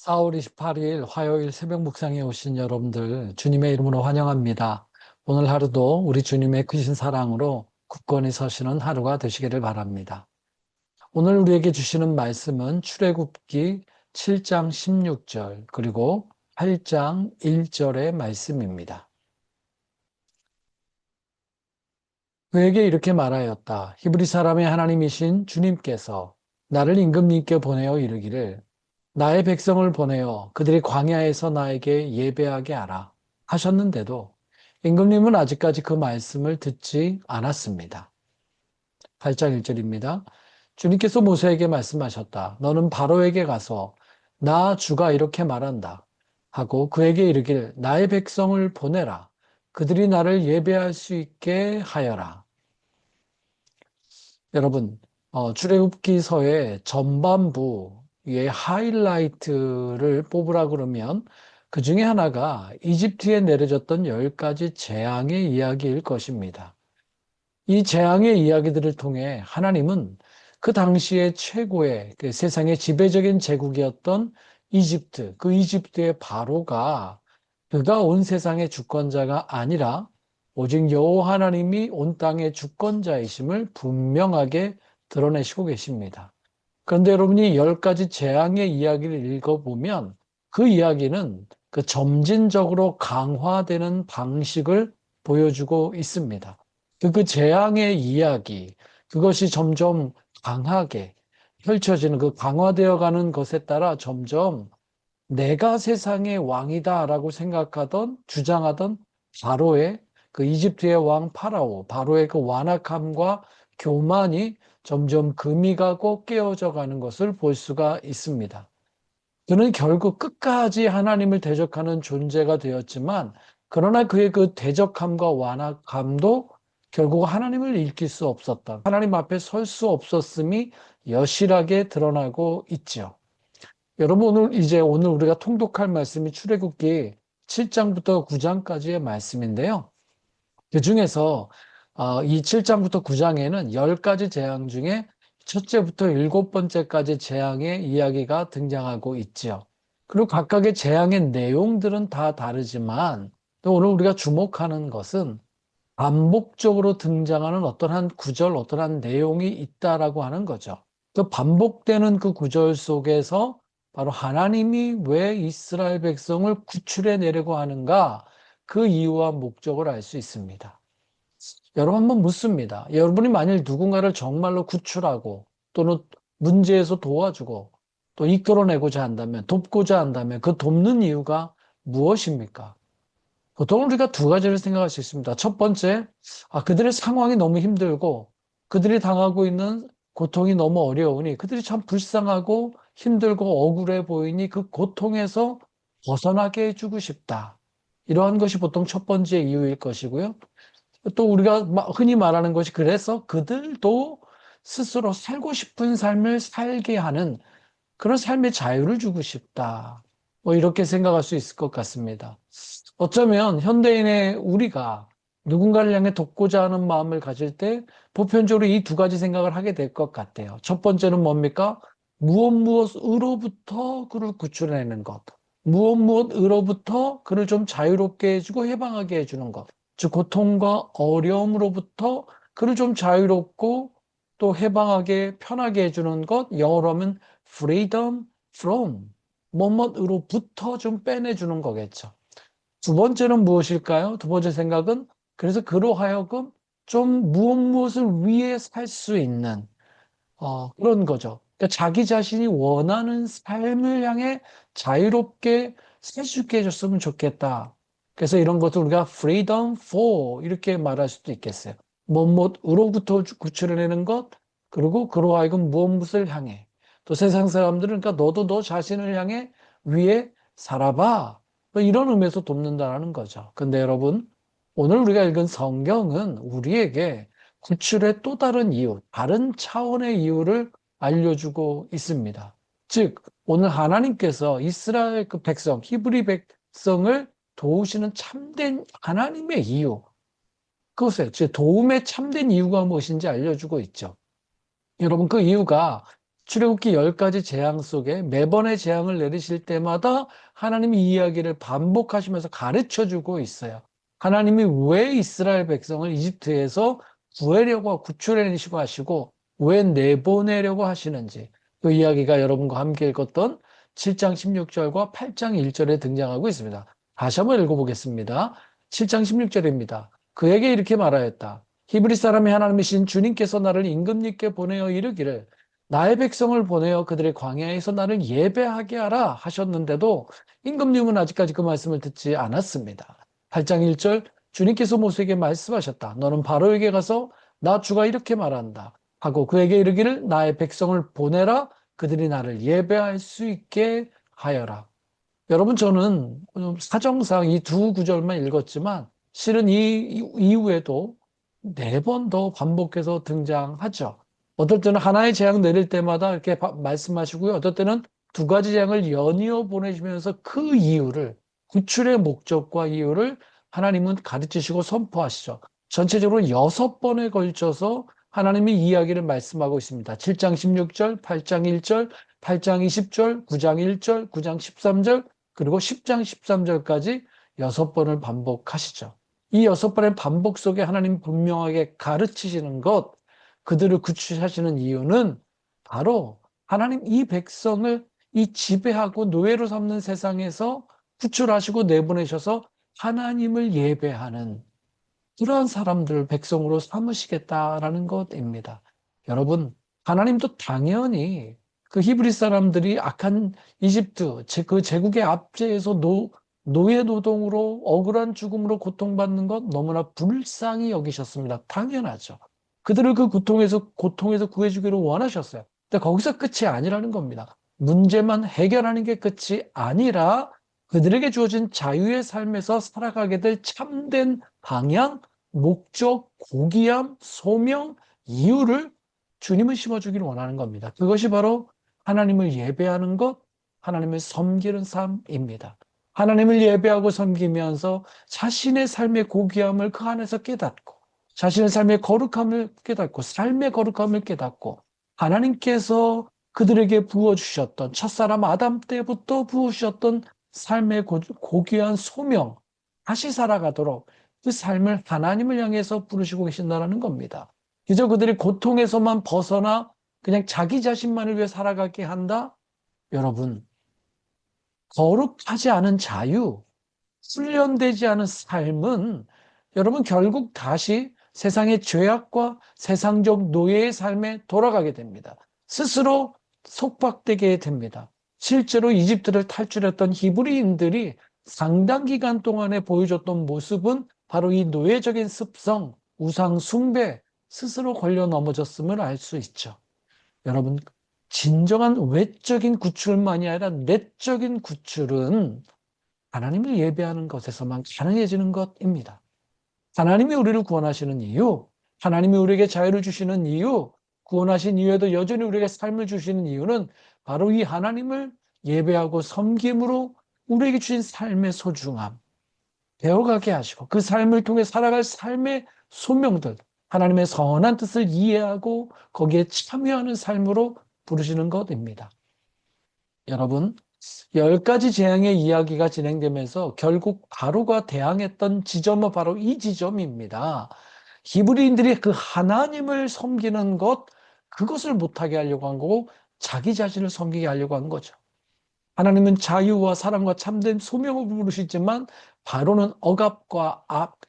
4월 28일 화요일 새벽 묵상에 오신 여러분들 주님의 이름으로 환영합니다. 오늘 하루도 우리 주님의 크신 사랑으로 굳건히 서시는 하루가 되시기를 바랍니다. 오늘 우리에게 주시는 말씀은 출애굽기 7장 16절 그리고 8장 1절의 말씀입니다. 그에게 이렇게 말하였다. 히브리 사람의 하나님이신 주님께서 나를 임금님께 보내어 이르기를 나의 백성을 보내어 그들이 광야에서 나에게 예배하게 하라 하셨는데도 임금님은 아직까지 그 말씀을 듣지 않았습니다. 8장 1절입니다. 주님께서 모세에게 말씀하셨다. 너는 바로에게 가서 나 주가 이렇게 말한다 하고 그에게 이르길 나의 백성을 보내라. 그들이 나를 예배할 수 있게 하여라. 여러분, 출애굽기서의 전반부의 하이라이트를 뽑으라 그러면 그 중에 하나가 이집트에 내려졌던 10가지 재앙의 이야기일 것입니다. 이 재앙의 이야기들을 통해 하나님은 그 당시에 최고의 그 세상의 지배적인 제국이었던 이집트, 그 이집트의 바로가 그가 온 세상의 주권자가 아니라 오직 여호와 하나님이 온 땅의 주권자이심을 분명하게 드러내시고 계십니다. 그런데 여러분이 10가지 재앙의 이야기를 읽어보면 그 이야기는 그 점진적으로 강화되는 방식을 보여주고 있습니다. 그 재앙의 이야기, 그것이 점점 강하게 펼쳐지는 그 강화되어 가는 것에 따라 점점 내가 세상의 왕이다라고 생각하던 주장하던 바로의 그 이집트의 왕 파라오, 바로의 그 완악함과 교만이 점점 금이 가고 깨어져 가는 것을 볼 수가 있습니다. 그는 결국 끝까지 하나님을 대적하는 존재가 되었지만 그러나 그의 그 대적함과 완악함도 결국 하나님을 이길 수 없었다. 하나님 앞에 설 수 없었음이 여실하게 드러나고 있죠. 여러분 오늘 우리가 통독할 말씀이 출애굽기 7장부터 9장까지의 말씀인데요. 그 중에서 이 7장부터 9장에는 10가지 재앙 중에 첫째부터 7번째까지 재앙의 이야기가 등장하고 있죠. 그리고 각각의 재앙의 내용들은 다 다르지만 또 오늘 우리가 주목하는 것은 반복적으로 등장하는 어떠한 구절, 어떠한 내용이 있다라고 하는 거죠. 그 반복되는 그 구절 속에서 바로 하나님이 왜 이스라엘 백성을 구출해 내려고 하는가 그 이유와 목적을 알 수 있습니다. 여러분 한번 묻습니다. 여러분이 만일 누군가를 정말로 구출하고 또는 문제에서 도와주고 또 이끌어내고자 한다면 돕고자 한다면 그 돕는 이유가 무엇입니까? 보통 우리가 두 가지를 생각할 수 있습니다. 첫 번째, 그들의 상황이 너무 힘들고 그들이 당하고 있는 고통이 너무 어려우니 그들이 참 불쌍하고 힘들고 억울해 보이니 그 고통에서 벗어나게 해주고 싶다. 이러한 것이 보통 첫 번째 이유일 것이고요. 또 우리가 흔히 말하는 것이 그래서 그들도 스스로 살고 싶은 삶을 살게 하는 그런 삶의 자유를 주고 싶다. 뭐 이렇게 생각할 수 있을 것 같습니다. 어쩌면 현대인의 우리가 누군가를 향해 돕고자 하는 마음을 가질 때 보편적으로 이 두 가지 생각을 하게 될 것 같아요. 첫 번째는 뭡니까? 무엇으로부터 그를 구출해내는 것. 무엇으로부터 그를 좀 자유롭게 해주고 해방하게 해주는 것. 즉 고통과 어려움으로부터 그를 좀 자유롭고 또 해방하게 편하게 해주는 것. 영어로 하면 freedom from 뭐뭐으로부터 좀 빼내주는 거겠죠. 두 번째는 무엇일까요? 두 번째 생각은 그래서 그로 하여금 좀 무엇을 위해 살 수 있는 그런 거죠. 그러니까 자기 자신이 원하는 삶을 향해 자유롭게 살 수 있게 해줬으면 좋겠다. 그래서 이런 것을 우리가 freedom for 이렇게 말할 수도 있겠어요. 무엇으로부터 구출해내는 것, 그리고 그로 하여금 무엇을 향해. 또 세상 사람들은 그러니까 너도 너 자신을 향해 위에 살아봐. 뭐 이런 의미에서 돕는다는 거죠. 근데 여러분, 오늘 우리가 읽은 성경은 우리에게 구출의 또 다른 이유, 다른 차원의 이유를 알려주고 있습니다. 즉, 오늘 하나님께서 이스라엘 그 백성, 히브리 백성을 도우시는 참된 하나님의 이유, 그것에 제 도움의 참된 이유가 무엇인지 알려주고 있죠. 여러분, 그 이유가 출애굽기 10가지 재앙 속에 매번의 재앙을 내리실 때마다 하나님이 이야기를 반복하시면서 가르쳐 주고 있어요. 하나님이 왜 이스라엘 백성을 이집트에서 구해려고 구출해내시고 하시고 왜 내보내려고 하시는지 그 이야기가 여러분과 함께 읽었던 7장 16절과 8장 1절에 등장하고 있습니다. 다시 한번 읽어보겠습니다. 7장 16절입니다. 그에게 이렇게 말하였다. 히브리 사람의 하나님이신 주님께서 나를 임금님께 보내어 이르기를 나의 백성을 보내어 그들의 광야에서 나를 예배하게 하라 하셨는데도 임금님은 아직까지 그 말씀을 듣지 않았습니다. 8장 1절 주님께서 모세에게 말씀하셨다. 너는 바로에게 가서 나 주가 이렇게 말한다 하고 그에게 이르기를 나의 백성을 보내라 그들이 나를 예배할 수 있게 하여라. 여러분, 저는 사정상 이 두 구절만 읽었지만 실은 이 이후에도 4번 더 반복해서 등장하죠. 어떨 때는 하나의 재앙 내릴 때마다 이렇게 말씀하시고요. 어떨 때는 2가지 재앙을 연이어 보내시면서 그 이유를, 구출의 목적과 이유를 하나님은 가르치시고 선포하시죠. 전체적으로 6번에 걸쳐서 하나님이 이야기를 말씀하고 있습니다. 7장 16절, 8장 1절, 8장 20절, 9장 1절, 9장 13절, 그리고 10장 13절까지 6번을 반복하시죠. 이 6번의 반복 속에 하나님 분명하게 가르치시는 것, 그들을 구출하시는 이유는 바로 하나님 이 백성을 이 지배하고 노예로 삼는 세상에서 구출하시고 내보내셔서 하나님을 예배하는 그러한 사람들 백성으로 삼으시겠다라는 것입니다. 여러분, 하나님도 당연히 그 히브리 사람들이 악한 이집트, 그 제국의 압제에서 노예 노동으로 억울한 죽음으로 고통받는 것 너무나 불쌍히 여기셨습니다. 당연하죠. 그들을 그 고통에서 구해주기를 원하셨어요. 근데 거기서 끝이 아니라는 겁니다. 문제만 해결하는 게 끝이 아니라 그들에게 주어진 자유의 삶에서 살아가게 될 참된 방향, 목적, 고귀함, 소명, 이유를 주님을 심어주기를 원하는 겁니다. 그것이 바로 하나님을 예배하는 것, 하나님을 섬기는 삶입니다. 하나님을 예배하고 섬기면서 자신의 삶의 고귀함을 그 안에서 깨닫고 자신의 삶의 거룩함을 깨닫고 삶의 거룩함을 깨닫고 하나님께서 그들에게 부어주셨던 첫사람 아담 때부터 부어주셨던 삶의 고귀한 소명 다시 살아가도록 그 삶을 하나님을 향해서 부르시고 계신다는 겁니다. 그저 그들이 고통에서만 벗어나 그냥 자기 자신만을 위해 살아가게 한다? 여러분, 거룩하지 않은 자유, 훈련되지 않은 삶은 여러분 결국 다시 세상의 죄악과 세상적 노예의 삶에 돌아가게 됩니다. 스스로 속박되게 됩니다. 실제로 이집트를 탈출했던 히브리인들이 상당 기간 동안에 보여줬던 모습은 바로 이 노예적인 습성, 우상 숭배, 스스로 걸려 넘어졌음을 알 수 있죠. 여러분, 진정한 외적인 구출만이 아니라 내적인 구출은 하나님을 예배하는 것에서만 가능해지는 것입니다. 하나님이 우리를 구원하시는 이유, 하나님이 우리에게 자유를 주시는 이유, 구원하신 이후에도 여전히 우리에게 삶을 주시는 이유는 바로 이 하나님을 예배하고 섬김으로 우리에게 주신 삶의 소중함, 배워가게 하시고 그 삶을 통해 살아갈 삶의 소명들, 하나님의 선한 뜻을 이해하고 거기에 참여하는 삶으로 부르시는 것입니다. 여러분, 10가지 재앙의 이야기가 진행되면서 결국 바로가 대항했던 지점은 바로 이 지점입니다. 히브리인들이 그 하나님을 섬기는 것, 그것을 못하게 하려고 한 거고 자기 자신을 섬기게 하려고 한 거죠. 하나님은 자유와 사랑과 참된 소명을 부르시지만 바로는 억압과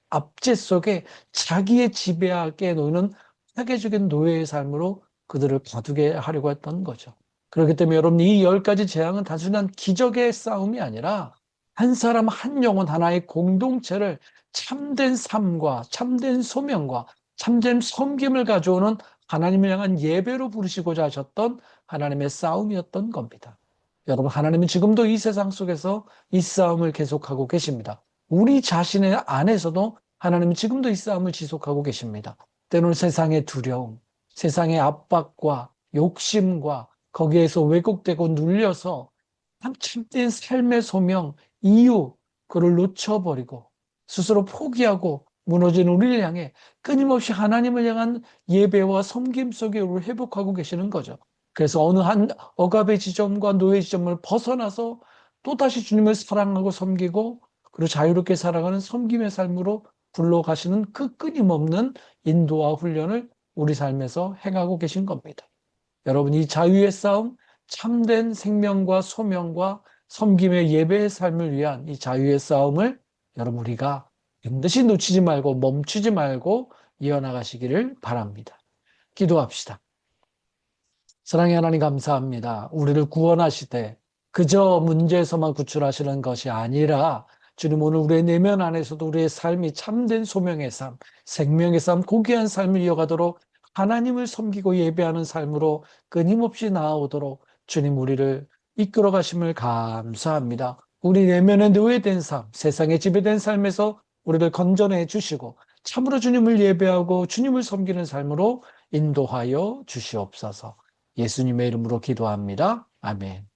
압제 속에 자기의 지배하게 놓는 파괴적인 노예의 삶으로 그들을 가두게 하려고 했던 거죠. 그렇기 때문에 여러분, 이 10가지 재앙은 단순한 기적의 싸움이 아니라 한 사람 한 영혼 하나의 공동체를 참된 삶과 참된 소명과 참된 섬김을 가져오는 하나님을 향한 예배로 부르시고자 하셨던 하나님의 싸움이었던 겁니다. 여러분, 하나님은 지금도 이 세상 속에서 이 싸움을 계속하고 계십니다. 우리 자신의 안에서도 하나님은 지금도 이 싸움을 지속하고 계십니다. 때로는 세상의 두려움, 세상의 압박과 욕심과 거기에서 왜곡되고 눌려서 참된 삶의 소명, 이유, 그를 놓쳐버리고 스스로 포기하고 무너진 우리를 향해 끊임없이 하나님을 향한 예배와 섬김 속에 우리를 회복하고 계시는 거죠. 그래서 어느 한 억압의 지점과 노예 지점을 벗어나서 또다시 주님을 사랑하고 섬기고 그리고 자유롭게 살아가는 섬김의 삶으로 불러가시는 그 끊임없는 인도와 훈련을 우리 삶에서 행하고 계신 겁니다. 여러분, 이 자유의 싸움, 참된 생명과 소명과 섬김의 예배의 삶을 위한 이 자유의 싸움을 여러분 우리가 반드시 놓치지 말고 멈추지 말고 이어나가시기를 바랍니다. 기도합시다. 사랑의 하나님 감사합니다. 우리를 구원하시되 그저 문제에서만 구출하시는 것이 아니라 주님 오늘 우리의 내면 안에서도 우리의 삶이 참된 소명의 삶, 생명의 삶, 고귀한 삶을 이어가도록 하나님을 섬기고 예배하는 삶으로 끊임없이 나아오도록 주님 우리를 이끌어 가심을 감사합니다. 우리 내면에 노예된 삶, 세상에 지배된 삶에서 우리를 건져내 주시고 참으로 주님을 예배하고 주님을 섬기는 삶으로 인도하여 주시옵소서. 예수님의 이름으로 기도합니다. 아멘.